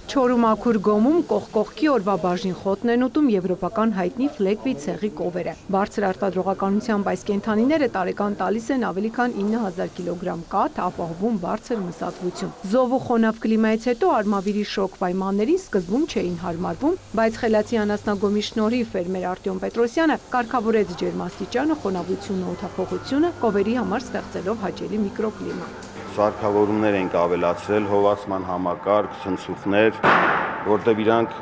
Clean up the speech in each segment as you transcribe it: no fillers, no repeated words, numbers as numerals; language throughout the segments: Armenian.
Չորու մաքուր գոմում կողքի օրվա բաժին խոտն են ուտում եվրոպական հայտնի ֆլեկվի ցեղի կովերը։ Բարձր արտադրողականությամբ այս կենդանիները տարեկան տալիս են ավելի քան 9000 կիլոգրամ կաթ, ապահովում բարձր մսատվություն։ Զով ու խոնավ կլիմայից հետո արմավիրի շոկ պայմաններին սկզբում չէին հարմարվում, բայց խելացի անասնագոմի շնորհիվ ֆերմեր Արտյոմ Պետրոսյանը կարգավորեց ջերմաստիճանը, խոնավությունն ու օդափոխությունը կովերի համար ստեղծելով հաճելի միկրոկլիմա։ Սարքավորումներ ենք ավելացրել, հովացման համակարգ, ցնցուկներ, որտեղ իրանք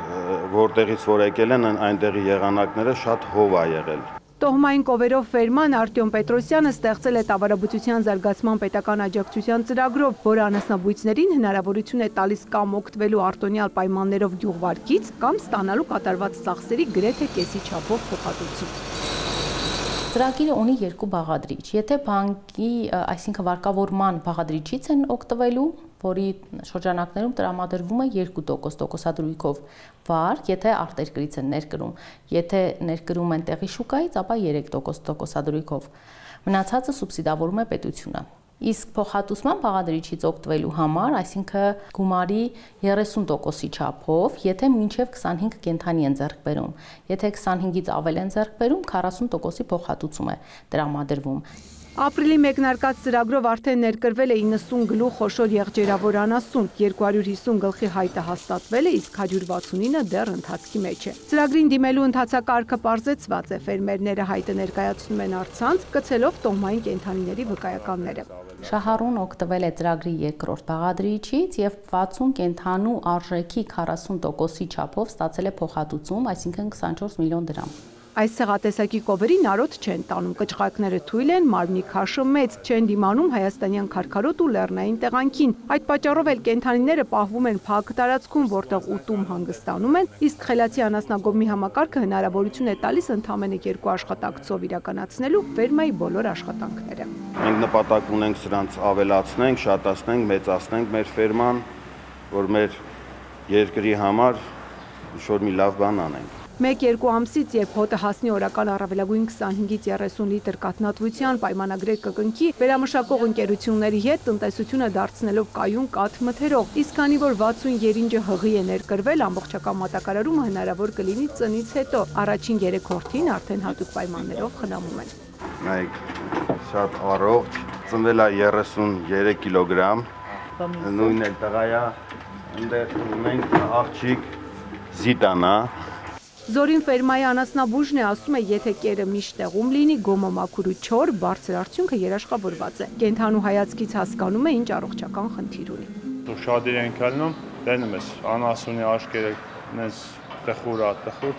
որտեղից որ եկել են, այնտեղի եղանակները շատ հով է եղել։ Տոհմային կովերով ֆերման Արտյոմ Պետրոսյանը ստեղծել է տավարաբուծության զարգացման պետական աջակցության ծրագրով, որը անասնաբույծներին հնարավորություն է տալիս կամ օգտվելու արտոնյալ պայմաններով գյուղվարկից, կամ ստանալու կատարված ծախսերի գրեթե կեսի չափով փոխհատուցում։ Ծրագիրը ունի երկու բաղադրիչ։ Եթե բանկի, այսինքն վարկավորման բաղադրիչից են օգտվելու, որի շրջանակներում տրամադրվում է 2% տոկոսադրույքով վարկ, եթե արտերկրից են ներկրում, եթե ներկրում են տեղի շուկայից, ապա 3% տոկոսադրույքով։ Մնացածը սուբսիդավորում է պետությունը։ Իսկ փոխհատուցման բաղադրիչից օգտվելու համար, այսինքն գումարի 30%-ի չափով, եթե մինչև 25 կենդանի են ձեռք բերում, եթե 25-ից ավել են ձեռք բերում, 40%-ի փոխհատուցում է տրամադրվում։ Ապրիլի մեկնարկած ծրագրով արդեն ներկրվել է 90 գլուխ խոշոր եղջերավոր անասուն, 250 գլխի հայտը հաստատվել է, իսկ 169-ը դեռ ընթացքի մեջ է։ Ծրագրին դիմելու ընթացակարգը պարզեցված է, ֆերմերները հայտը ներկայացնում են առցանց, կցելով տոհմային կենդանիների վկայականները։ Շահառուն օգտվել է ծրագրի երկրորդ բաղադրիչից եւ 60 կենդանու արժեքի 40%-ի չափով ստացել է փոխհատուցում, այսինքն 24 միլիոն դրամ։ Այս ցեղատեսակի կովերին արոտ չեն տանում, կճղակները թույլ են, մարմնի քաշը մեծ, չեն դիմանում հայաստանյան քարքարոտ ու լեռնային տեղանքին։ Այդ պատճառով էլ կենդանիները պահվում են փակ տարածքում, որտեղ ուտում հանգստանում են, իսկ խելացի անասնագոմի համակարգը հնարավորություն է տալիս ընդամենը 2 աշխատակցով իրականացնելու ֆերմայի բոլոր աշխատանքները։ Մենք նպատակ ունենք սրանց ավելացնենք, շատացնենք, մեծացնենք մեր ֆերման, որ մեր երկրի համար ինչ-որ մի լավ բան անենք։ 1-2 ամսից, երբ հոտը հասնի օրական առավելագույն 25-ից 30 լիտր կաթնատվության պայմանագրեր կկնքի, վերամշակող ընկերությունների հետ տնտեսությունը դարձնելով կայուն կաթ մթերող, իսկ քանի որ 60 երինջը հղի է ներկրվել, ամբողջական մատակարարումը հնարավոր կլինի ծնից հետո, առաջին 3 հորթին արդեն հատուկ պայմաններով խնամում են։ Նայեք, շատ առողջ, ծնվել է 33 կիլոգրամ, նույնն էլ տղա է, այնտեղ ունենք աղջիկ Զիտանա։ Զորին ֆերմայի անասնաբուժն է ասում է, եթե կերը միշտ տեղում լինի, գոմը մաքուր ու չոր, բարձր արդյունքը երաշխավորված է։ Կենդանու հայացքից հասկանում է, ինչ առողջական խնդիր ունի։ Շատ իրենք ելնում, դենում ես անասունի աշկերը նես տխուր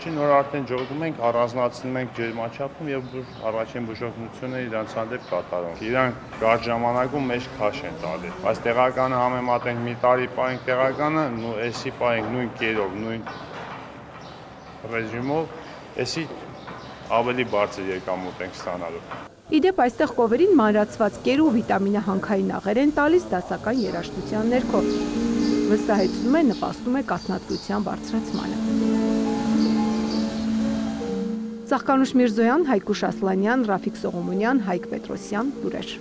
չի, նոր արդեն ջողում ենք, առանձնացնում ենք ջերմաչափում եւ առաջին բուժօգնությունը իրանց հանդեպ կատարում։ Իրանք կարճ ժամանակում մեջ քաշ են տալի։ Բայց տեղականը համեմատենք մի տարի պահենք տեղականը, ու էսի պահենք նույն կերով, նույն ռեժիմով, էսի ավելի բարձր եկամուտ ենք ստանալու։ Իդեպ այստեղ կովերին մանրացված կեր ու վիտամինահանքային աղեր են տալիս դասական երաժշտության ներքո։ Վստահեցնում է, նպաստում է կաթնատվության բարձրացմանը։ Ծաղկանուշ Միրզոյան, Հայկուշ Ասլանյան, Ռաֆիկ Սողոմոնյան, Հայկ Պետրոսյան, Տուրեր։